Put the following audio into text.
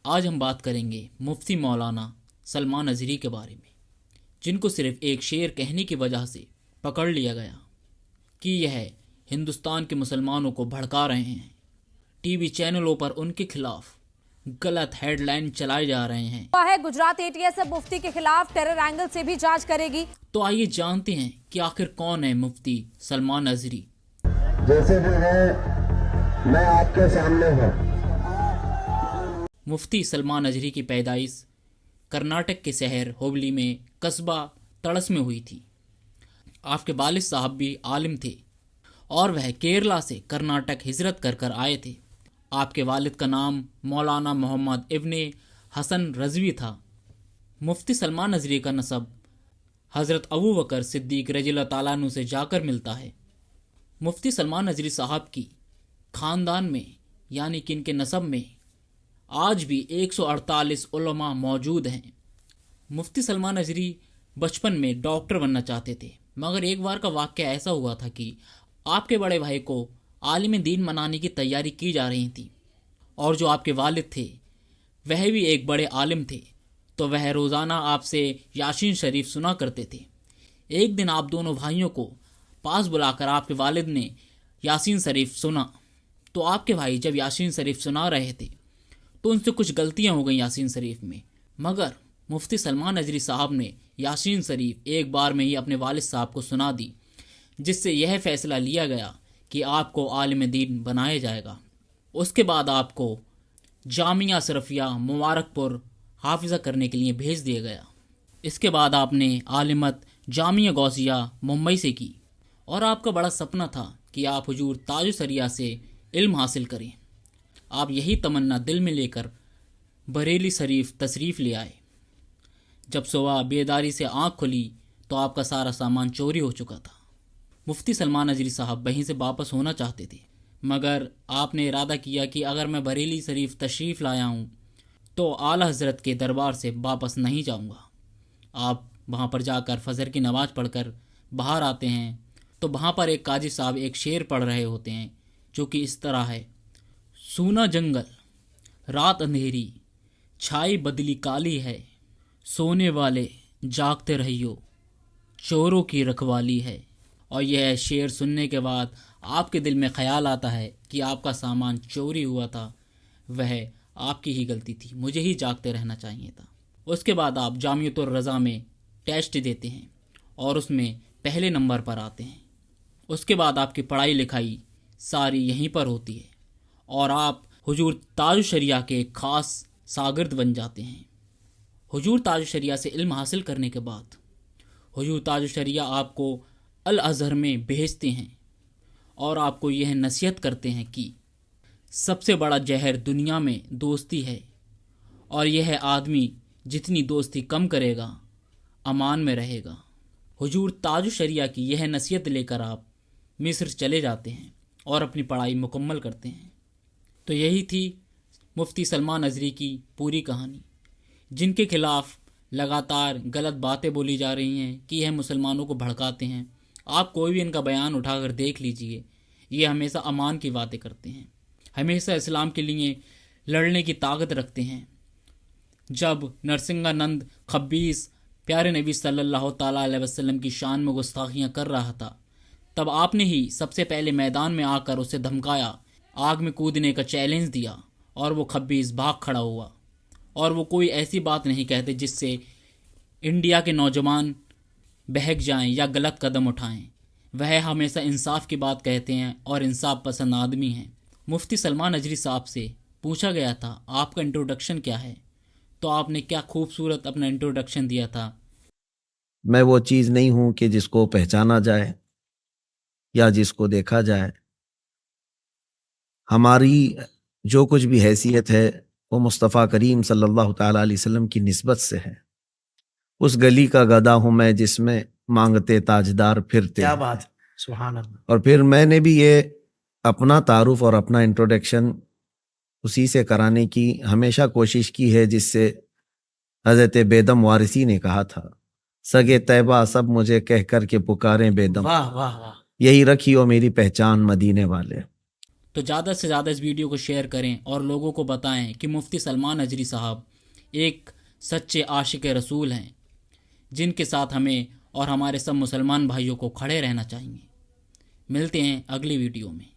آج ہم بات کریں گے مفتی مولانا سلمان اظہری کے بارے میں، جن کو صرف ایک شعر کہنے کی وجہ سے پکڑ لیا گیا کہ یہ ہندوستان کے مسلمانوں کو بھڑکا رہے ہیں۔ ٹی وی چینلوں پر ان کے خلاف غلط ہیڈ لائن چلائے جا رہے ہیں۔ گجرات اے ٹی ایس اب مفتی کے خلاف ٹیرر اینگل سے بھی جانچ کرے گی۔ تو آئیے جانتے ہیں کہ آخر کون ہے مفتی سلمان اظہری۔ جیسے بھی ہے میں آپ کے سامنے ہوں۔ مفتی سلمان اظہری کی پیدائش کرناٹک کے شہر ہوبلی میں قصبہ تڑس میں ہوئی تھی۔ آپ کے والد صاحب بھی عالم تھے اور وہ کیرلا سے کرناٹک ہجرت کر آئے تھے۔ آپ کے والد کا نام مولانا محمد ابن حسن رضوی تھا۔ مفتی سلمان اظہری کا نسب حضرت ابو بکر صدیق رضی اللہ تعالیٰ عنہ سے جا کر ملتا ہے۔ مفتی سلمان اظہری صاحب کی خاندان میں یعنی کہ ان کے نسب میں آج بھی 148 علماء موجود ہیں۔ مفتی سلمان اظہری بچپن میں ڈاکٹر بننا چاہتے تھے، مگر ایک بار کا واقعہ ایسا ہوا تھا کہ آپ کے بڑے بھائی کو عالم دین بنانے کی تیاری کی جا رہی تھی، اور جو آپ کے والد تھے وہ بھی ایک بڑے عالم تھے، تو وہ روزانہ آپ سے یاسین شریف سنا کرتے تھے۔ ایک دن آپ دونوں بھائیوں کو پاس بلا کر آپ کے والد نے یاسین شریف سنا، تو آپ کے بھائی جب یاسین شریف سنا رہے تھے تو ان سے کچھ غلطیاں ہو گئیں یاسین شریف میں، مگر مفتی سلمان اظہری صاحب نے یاسین شریف ایک بار میں ہی اپنے والد صاحب کو سنا دی، جس سے یہ فیصلہ لیا گیا کہ آپ کو عالم دین بنایا جائے گا۔ اس کے بعد آپ کو جامعہ اشرفیہ مبارک پور حافظہ کرنے کے لیے بھیج دیا گیا۔ اس کے بعد آپ نے عالمت جامعہ غوثیہ ممبئی سے کی، اور آپ کا بڑا سپنا تھا کہ آپ حضور تاج الشریعہ سے علم حاصل کریں۔ آپ یہی تمنا دل میں لے کر بریلی شریف تشریف لے آئے۔ جب صبح بیداری سے آنکھ کھلی تو آپ کا سارا سامان چوری ہو چکا تھا۔ مفتی سلمان اظہری صاحب وہیں سے واپس ہونا چاہتے تھے، مگر آپ نے ارادہ کیا کہ اگر میں بریلی شریف تشریف لایا ہوں تو اعلیٰ حضرت کے دربار سے واپس نہیں جاؤں گا۔ آپ وہاں پر جا کر فجر کی نماز پڑھ کر باہر آتے ہیں تو وہاں پر ایک قاضی صاحب ایک شعر پڑھ رہے ہوتے ہیں جو کہ اس طرح ہے: سونا جنگل رات اندھیری چھائی بدلی کالی ہے، سونے والے جاگتے رہیو چوروں کی رکھوالی ہے۔ اور یہ شعر سننے کے بعد آپ کے دل میں خیال آتا ہے کہ آپ کا سامان چوری ہوا تھا، وہ آپ کی ہی غلطی تھی، مجھے ہی جاگتے رہنا چاہیے تھا۔ اس کے بعد آپ جامعۃ الرضا میں ٹیسٹ دیتے ہیں اور اس میں پہلے نمبر پر آتے ہیں۔ اس کے بعد آپ کی پڑھائی لکھائی ساری یہیں پر ہوتی ہے اور آپ حضور تاج الشریعہ کے ایک خاص شاگرد بن جاتے ہیں۔ حضور تاج الشریعہ سے علم حاصل کرنے کے بعد حضور تاج الشریعہ آپ کو الازہر میں بھیجتے ہیں اور آپ کو یہ نصیحت کرتے ہیں کہ سب سے بڑا زہر دنیا میں دوستی ہے، اور یہ آدمی جتنی دوستی کم کرے گا امان میں رہے گا۔ حضور تاج الشریعہ کی یہ نصیحت لے کر آپ مصر چلے جاتے ہیں اور اپنی پڑھائی مکمل کرتے ہیں۔ تو یہی تھی مفتی سلمان اظہری کی پوری کہانی، جن کے خلاف لگاتار غلط باتیں بولی جا رہی ہیں کہ یہ مسلمانوں کو بھڑکاتے ہیں۔ آپ کوئی بھی ان کا بیان اٹھا کر دیکھ لیجئے، یہ ہمیشہ امان کی باتیں کرتے ہیں، ہمیشہ اسلام کے لیے لڑنے کی طاقت رکھتے ہیں۔ جب نرسنگانند خبیث پیارے نبی صلی اللہ تعالیٰ علیہ وسلم کی شان میں گستاخیاں کر رہا تھا، تب آپ نے ہی سب سے پہلے میدان میں آ کر اسے دھمکایا، آگ میں کودنے کا چیلنج دیا، اور وہ خبیث بھاگ کھڑا ہوا۔ اور وہ کوئی ایسی بات نہیں کہتے جس سے انڈیا کے نوجوان بہک جائیں یا غلط قدم اٹھائیں، وہ ہمیشہ انصاف کی بات کہتے ہیں اور انصاف پسند آدمی ہیں۔ مفتی سلمان اظہری صاحب سے پوچھا گیا تھا آپ کا انٹروڈکشن کیا ہے، تو آپ نے کیا خوبصورت اپنا انٹروڈکشن دیا تھا: میں وہ چیز نہیں ہوں کہ جس کو پہچانا جائے یا جس کو دیکھا جائے۔ ہماری جو کچھ بھی حیثیت ہے وہ مصطفیٰ کریم صلی اللہ تعالیٰ علیہ وسلم کی نسبت سے ہے۔ اس گلی کا گدا ہوں میں جس میں مانگتے تاجدار پھرتے۔ کیا بات، سبحان اللہ۔ اور پھر میں نے بھی یہ اپنا تعارف اور اپنا انٹروڈکشن اسی سے کرانے کی ہمیشہ کوشش کی ہے جس سے حضرت بیدم وارثی نے کہا تھا، سگے طیبہ سب مجھے کہہ کر کے پکاریں بیدم، واہ واہ واہ۔ یہی رکھی ہو میری پہچان مدینے والے۔ تو زیادہ سے زیادہ اس ویڈیو کو شیئر کریں اور لوگوں کو بتائیں کہ مفتی سلمان اجری صاحب ایک سچے عاشق رسول ہیں، جن کے ساتھ ہمیں اور ہمارے سب مسلمان بھائیوں کو کھڑے رہنا چاہیے۔ ملتے ہیں اگلی ویڈیو میں۔